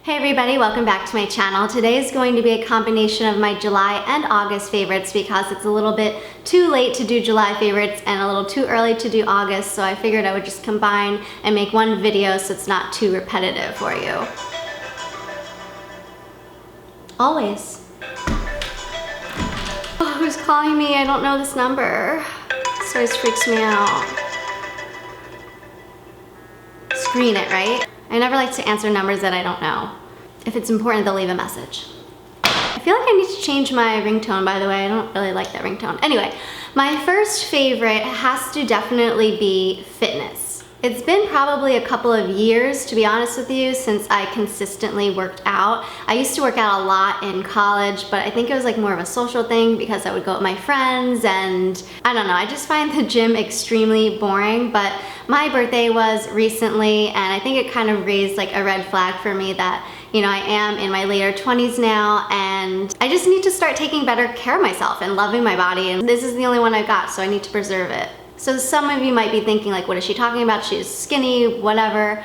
Hey everybody, welcome back to my channel. Today is going to be a combination of my July and August favorites because it's a little bit too late to do July favorites and a little too early to do August, so I figured I would just combine and make one video so it's not too repetitive for you. Always. Oh, who's calling me? I don't know this number. This always freaks me out. Screen it, right? I never like to answer numbers that I don't know. If it's important, they'll leave a message. I feel like I need to change my ringtone, by the way. I don't really like that ringtone. Anyway, my first favorite has to definitely be fitness. It's been probably a couple of years, to be honest with you, since I consistently worked out. I used to work out a lot in college, but I think it was like more of a social thing because I would go with my friends and I don't know, I just find the gym extremely boring, but my birthday was recently and I think it kind of raised like a red flag for me that, you know, I am in my later 20s now and I just need to start taking better care of myself and loving my body, and this is the only one I've got, so I need to preserve it. So some of you might be thinking like, what is she talking about? She's skinny, whatever.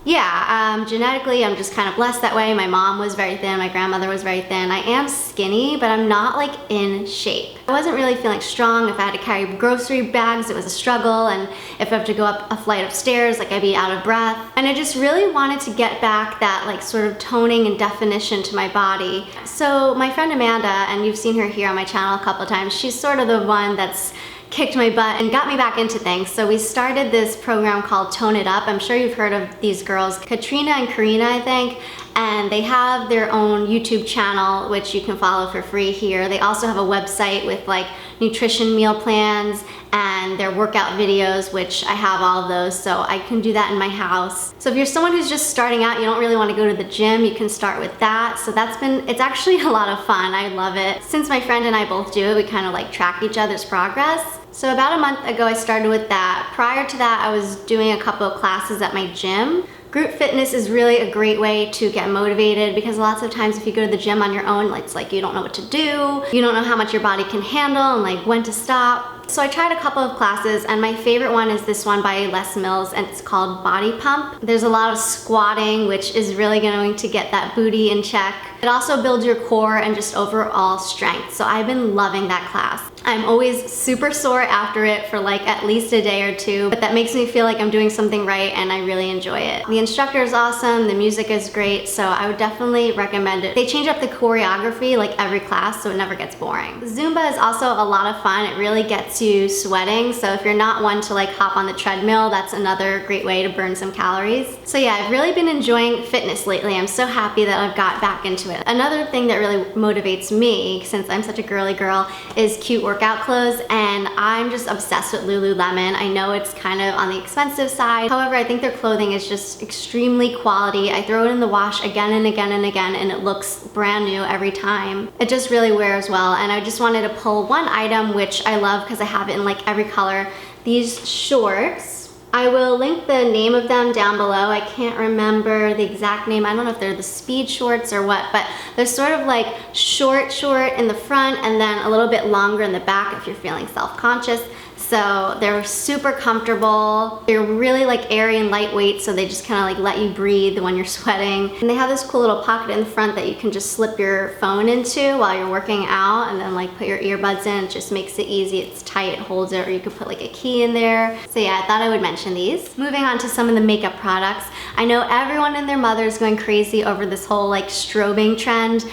Yeah, genetically I'm just kind of blessed that way. My mom was very thin, my grandmother was very thin. I am skinny, but I'm not like in shape. I wasn't really feeling strong. If I had to carry grocery bags, it was a struggle, and if I have to go up a flight of stairs, like I'd be out of breath. And I just really wanted to get back that like sort of toning and definition to my body. So my friend Amanda, and you've seen her here on my channel a couple of times, she's sort of the one that's kicked my butt and got me back into things. So we started this program called Tone It Up. I'm sure you've heard of these girls, Katrina and Karina, I think, and they have their own YouTube channel, which you can follow for free here. They also have a website with like nutrition meal plans and their workout videos, which I have all of those, so I can do that in my house. So if you're someone who's just starting out, you don't really want to go to the gym, you can start with that. So it's actually a lot of fun. I love it. Since my friend and I both do it, we kind of like track each other's progress. So about a month ago, I started with that. Prior to that, I was doing a couple of classes at my gym. Group fitness is really a great way to get motivated because lots of times if you go to the gym on your own, it's like you don't know what to do, you don't know how much your body can handle and like when to stop. So I tried a couple of classes and my favorite one is this one by Mills and it's called Body Pump. There's a lot of squatting, which is really going to get that booty in check. It also builds your core and just overall strength. So I've been loving that class. I'm always super sore after it for like at least a day or two, but that makes me feel like I'm doing something right and I really enjoy it. The instructor is awesome, the music is great, so I would definitely recommend it. They change up the choreography like every class, so it never gets boring. Zumba is also a lot of fun. It really gets you sweating, so if you're not one to like hop on the treadmill, that's another great way to burn some calories. So yeah, I've really been enjoying fitness lately. I'm so happy that I've got back into it. Another thing that really motivates me, since I'm such a girly girl, is cute workout clothes, and I'm just obsessed with Lululemon. I know it's kind of on the expensive side. However, I think their clothing is just extremely quality. I throw it in the wash again and again and again, and it looks brand new every time. It just really wears well, and I just wanted to pull one item which I love because I have it in like every color. These shorts. I will link the name of them down below. I can't remember the exact name. I don't know if they're the speed shorts or what, but they're sort of like short in the front and then a little bit longer in the back if you're feeling self-conscious. So they're super comfortable. They're really like airy and lightweight, so they just kind of like let you breathe when you're sweating. And they have this cool little pocket in the front that you can just slip your phone into while you're working out and then like put your earbuds in. It just makes it easy. It's tight, it holds it, or you could put like a key in there. So yeah, I thought I would mention these. Moving on to some of the makeup products. I know everyone and their mother is going crazy over this whole like strobing trend.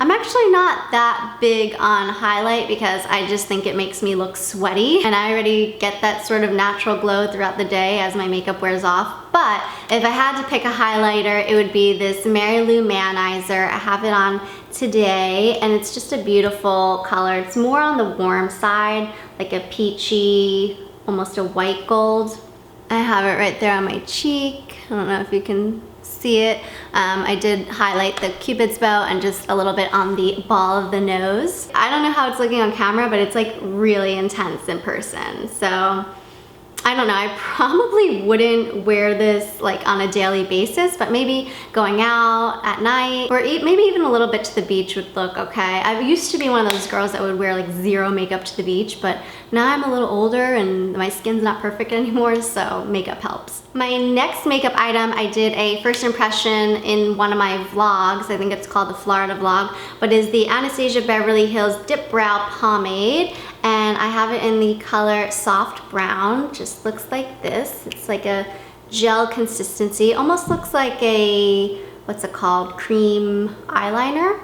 I'm actually not that big on highlight because I just think it makes me look sweaty, and I already get that sort of natural glow throughout the day as my makeup wears off. But if I had to pick a highlighter, it would be this Lou Manizer. I have it on today and it's just a beautiful color. It's more on the warm side, like a peachy, almost a white gold. I have it right there on my cheek. I don't know if you can see it. I did highlight the Cupid's bow and just a little bit on the ball of the nose. I don't know how it's looking on camera, but it's like really intense in person. So I don't know, I probably wouldn't wear this like on a daily basis, but maybe going out at night or maybe even a little bit to the beach would look okay. I used to be one of those girls that would wear like zero makeup to the beach, but now I'm a little older and my skin's not perfect anymore, so makeup helps. My next makeup item, I did a first impression in one of my vlogs, I think it's called the Florida vlog, but is the Anastasia Beverly Hills Dip Brow Pomade. And I have it in the color Soft Brown, just looks like this. It's like a gel consistency, almost looks like a, what's it called, cream eyeliner.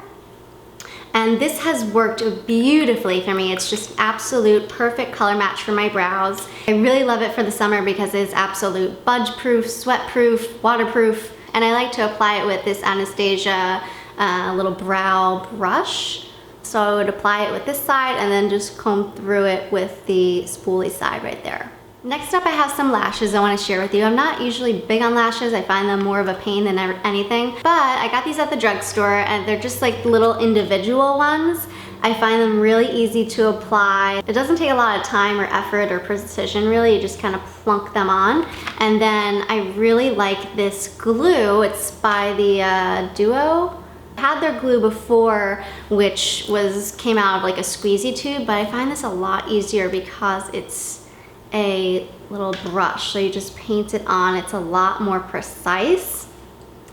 And this has worked beautifully for me. It's just absolute perfect color match for my brows. I really love it for the summer because it's absolute budge proof, sweat proof, waterproof. And I like to apply it with this Anastasia little brow brush. So I would apply it with this side and then just comb through it with the spoolie side right there. Next up, I have some lashes I want to share with you. I'm not usually big on lashes. I find them more of a pain than anything. But I got these at the drugstore and they're just like little individual ones. I find them really easy to apply. It doesn't take a lot of time or effort or precision really. You just kind of plunk them on. And then I really like this glue. It's by the Duo. Had their glue before, which came out of like a squeezy tube, but I find this a lot easier because it's a little brush. So you just paint it on. It's a lot more precise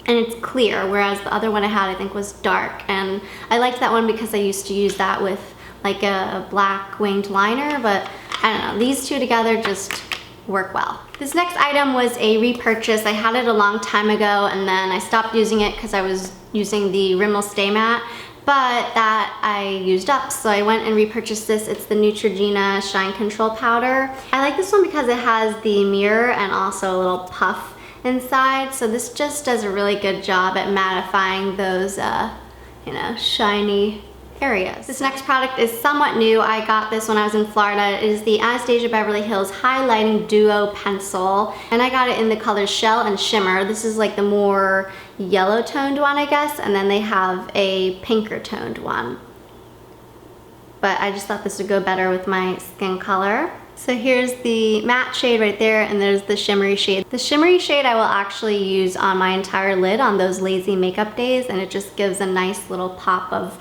and it's clear, whereas the other one I had I think was dark. And I liked that one because I used to use that with like a black winged liner, but I don't know, these two together just work well. This next item was a repurchase. I had it a long time ago and then I stopped using it because I was using the Rimmel Stay Matte, but that I used up, so I went and repurchased this. It's the Neutrogena Shine Control Powder. I like this one because it has the mirror and also a little puff inside, so this just does a really good job at mattifying those, you know, shiny areas. This next product is somewhat new. I got this when I was in Florida. It is the Anastasia Beverly Hills Highlighting Duo Pencil, and I got it in the colors Shell and Shimmer. This is like the more yellow toned one, I guess, and then they have a pinker toned one. But I just thought this would go better with my skin color. So here's the matte shade right there, and there's the shimmery shade. The shimmery shade I will actually use on my entire lid on those lazy makeup days, and it just gives a nice little pop of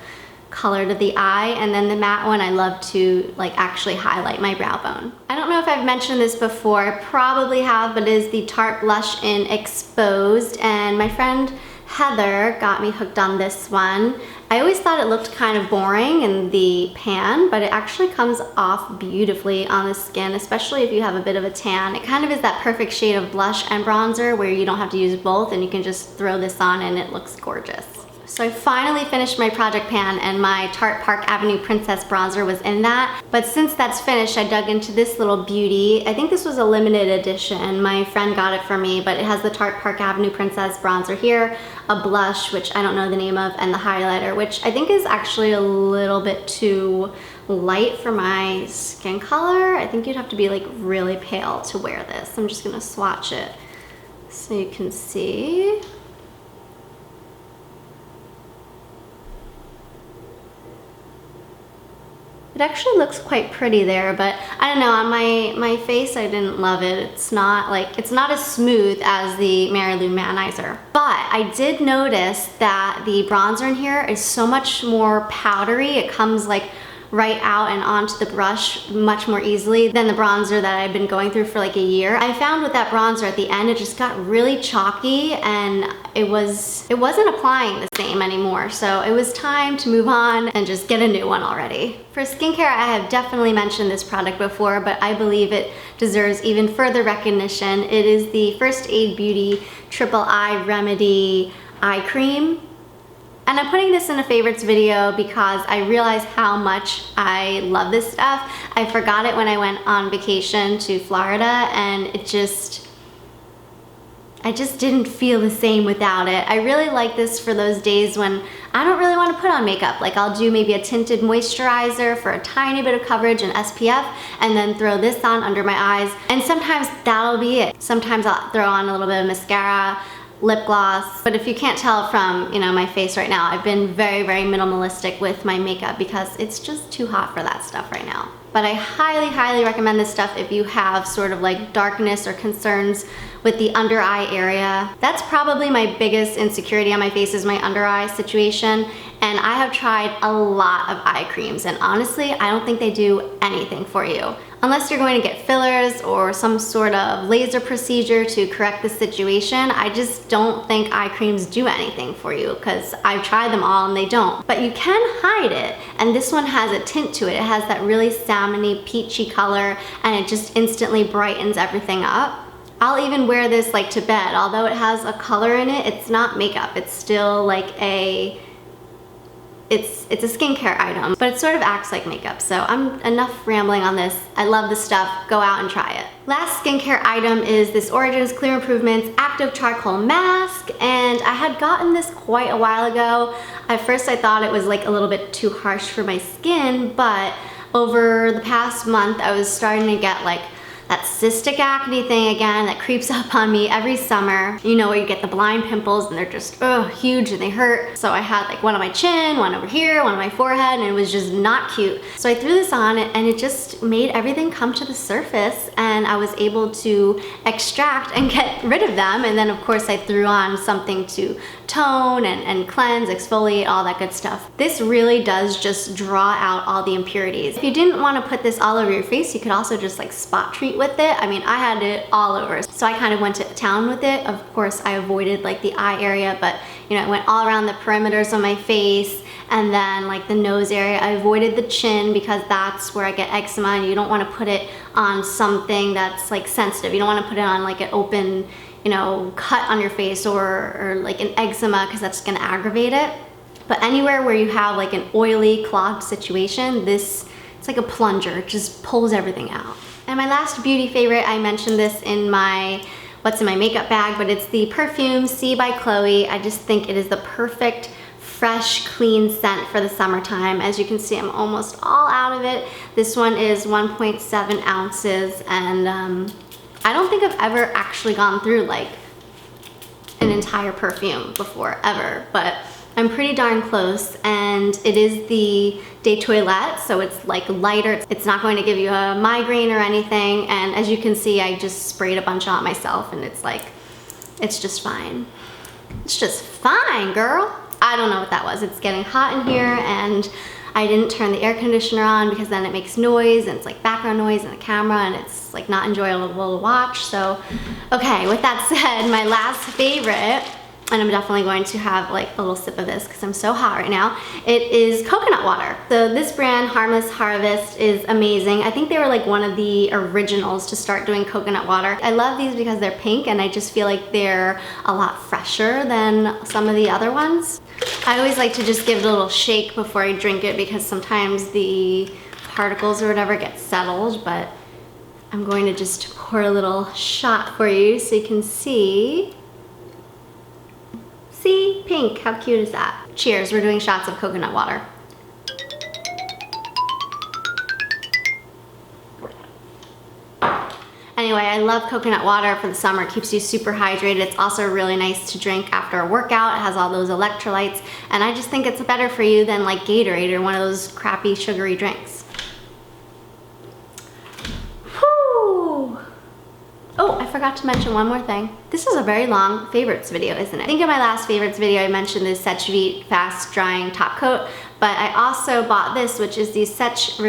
color to the eye. And then the matte one I love to like actually highlight my brow bone. I don't know if I've mentioned this before, I probably have, but it is the Tarte Blush in Exposed, and my friend Heather got me hooked on this one. I always thought it looked kind of boring in the pan, but it actually comes off beautifully on the skin, especially if you have a bit of a tan. It kind of is that perfect shade of blush and bronzer where you don't have to use both and you can just throw this on and it looks gorgeous. So I finally finished my project pan and my Tarte Park Avenue Princess bronzer was in that. But since that's finished, I dug into this little beauty. I think this was a limited edition. My friend got it for me, but it has the Tarte Park Avenue Princess bronzer here, a blush, which I don't know the name of, and the highlighter, which I think is actually a little bit too light for my skin color. I think you'd have to be like really pale to wear this. I'm just gonna swatch it so you can see. It actually looks quite pretty there, but I don't know, on my face I didn't love it. It's not as smooth as the Lou Manizer. But I did notice that the bronzer in here is so much more powdery. It comes like right out and onto the brush much more easily than the bronzer that I've been going through for like a year. I found with that bronzer at the end, it just got really chalky and it wasn't applying the same anymore. So it was time to move on and just get a new one already. For skincare, I have definitely mentioned this product before, but I believe it deserves even further recognition. It is the First Aid Beauty Triple Eye Remedy Eye Cream. And I'm putting this in a favorites video because I realized how much I love this stuff. I forgot it when I went on vacation to Florida and I just didn't feel the same without it. I really like this for those days when I don't really want to put on makeup. Like I'll do maybe a tinted moisturizer for a tiny bit of coverage and SPF and then throw this on under my eyes. And sometimes that'll be it. Sometimes I'll throw on a little bit of mascara, lip gloss. But if you can't tell from, you know, my face right now, I've been very, very minimalistic with my makeup because it's just too hot for that stuff right now. but I highly, highly recommend this stuff if you have sort of like darkness or concerns with the under eye area. That's probably my biggest insecurity on my face, is my under eye situation. And I have tried a lot of eye creams, and honestly, I don't think they do anything for you. Unless you're going to get fillers or some sort of laser procedure to correct the situation, I just don't think eye creams do anything for you, because I've tried them all and they don't. But you can hide it, and this one has a tint to it. It has that really salmony, peachy color, and it just instantly brightens everything up. I'll even wear this like to bed. Although it has a color in it, it's not makeup. It's still like it's a skincare item, but it sort of acts like makeup. So I'm enough rambling on this. I love this stuff. Go out and try it. Last skincare item is this Origins Clear Improvements Active Charcoal Mask, and I had gotten this quite a while ago. At first I thought it was like a little bit too harsh for my skin, but over the past month I was starting to get like that cystic acne thing again that creeps up on me every summer. You know, where you get the blind pimples and they're just huge and they hurt. So I had like one on my chin, one over here, one on my forehead, and it was just not cute. So I threw this on and it just made everything come to the surface, and I was able to extract and get rid of them. And then of course I threw on something to tone and cleanse, exfoliate, all that good stuff. This really does just draw out all the impurities. If you didn't want to put this all over your face, you could also just like spot treat with it. I mean, I had it all over. So I kind of went to town with it. Of course, I avoided like the eye area, but you know, I went all around the perimeters of my face, and then like the nose area. I avoided the chin because that's where I get eczema, and you don't want to put it on something that's like sensitive. You don't want to put it on like an open, you know, cut on your face or like an eczema, because that's gonna aggravate it. But anywhere where you have like an oily, clogged situation, it's like a plunger. It just pulls everything out. And my last beauty favorite, I mentioned this in my what's in my makeup bag, but it's the perfume C by Chloe. I just think it is the perfect, fresh, clean scent for the summertime. As you can see, I'm almost all out of it. This one is 1.7 ounces, and I don't think I've ever actually gone through like an entire perfume before, ever, but I'm pretty darn close. And it is the de toilette, so it's like lighter. It's not going to give you a migraine or anything. And as you can see, I just sprayed a bunch on myself, and it's like, it's just fine. It's just fine, girl. I don't know what that was. It's getting hot in here, and I didn't turn the air conditioner on because then it makes noise, and it's like background noise in the camera, and it's like not enjoyable to watch. So, okay, with that said, my last favorite, and I'm definitely going to have like a little sip of this because I'm so hot right now, it is coconut water. So this brand, Harmless Harvest, is amazing. I think they were like one of the originals to start doing coconut water. I love these because they're pink, and I just feel like they're a lot fresher than some of the other ones. I always like to just give it a little shake before I drink it, because sometimes the particles or whatever get settled, but I'm going to just pour a little shot for you so you can see. See, pink, how cute is that? Cheers, we're doing shots of coconut water. Anyway, I love coconut water for the summer. It keeps you super hydrated. It's also really nice to drink after a workout. It has all those electrolytes, and I just think it's better for you than like Gatorade or one of those crappy sugary drinks. Whew. Oh, I forgot to mention one more thing. This is a very long favorites video, isn't it? I think in my last favorites video I mentioned this Seche Fast Drying Top Coat, but I also bought this, which is the Seche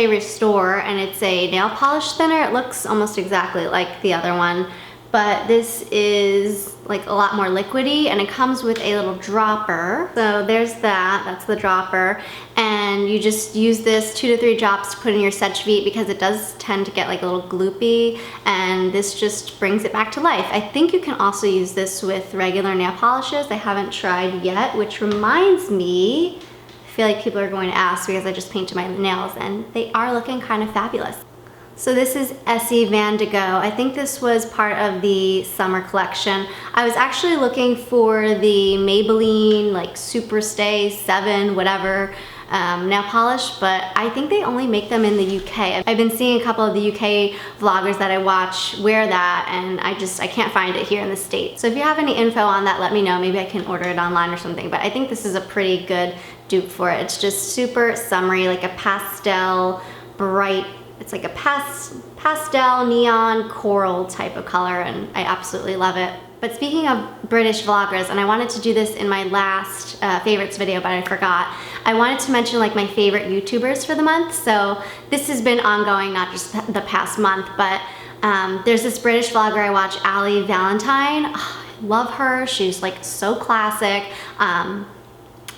Restore, and it's a nail polish thinner. It looks almost exactly like the other one, but this is like a lot more liquidy, and it comes with a little dropper. So there's that, that's the dropper. And you just use this 2 to 3 drops to put in your Seche Vite, because it does tend to get like a little gloopy, and this just brings it back to life. I think you can also use this with regular nail polishes. I haven't tried yet, which reminds me, I feel like people are going to ask because I just painted my nails and they are looking kind of fabulous. So this is Essie Van de Go. I think this was part of the summer collection. I was actually looking for the Maybelline like Super Stay 7 whatever nail polish, but I think they only make them in the UK. I've been seeing a couple of the UK vloggers that I watch wear that, and I can't find it here in the States. So if you have any info on that, let me know. Maybe I can order it online or something, but I think this is a pretty good dupe for it. It's just super summery, like a pastel, bright, it's like a pastel neon coral type of color, and I absolutely love it. But speaking of British vloggers, and I wanted to do this in my last favorites video, but I forgot. I wanted to mention like my favorite YouTubers for the month. So this has been ongoing, not just the past month, but there's this British vlogger I watch, Ali Valentine. Oh, I love her. She's like so classic.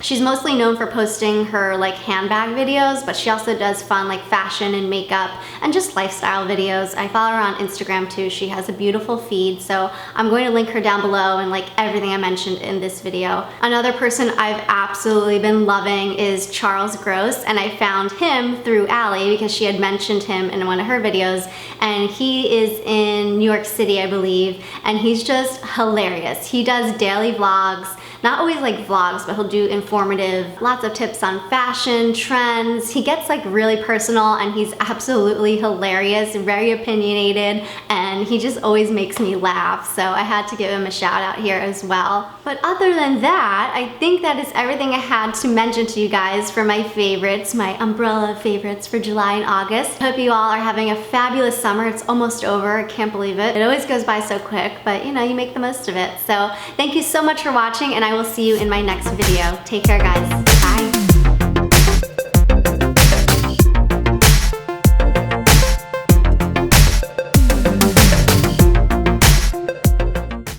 She's mostly known for posting her like handbag videos, but she also does fun like fashion and makeup and just lifestyle videos. I follow her on Instagram too. She has a beautiful feed, so I'm going to link her down below and like everything I mentioned in this video. Another person I've absolutely been loving is Charles Gross, and I found him through Ali because she had mentioned him in one of her videos, and he is in New York City, I believe, and he's just hilarious. He does daily vlogs. Not always like vlogs, but he'll do informative, lots of tips on fashion, trends. He gets like really personal, and he's absolutely hilarious, very opinionated, and he just always makes me laugh. So I had to give him a shout out here as well. But other than that, I think that is everything I had to mention to you guys for my favorites, my umbrella favorites for July and August. I hope you all are having a fabulous summer. It's almost over, I can't believe it. It always goes by so quick, but you know, you make the most of it. So thank you so much for watching, and I will see you in my next video. Take care, guys. Bye.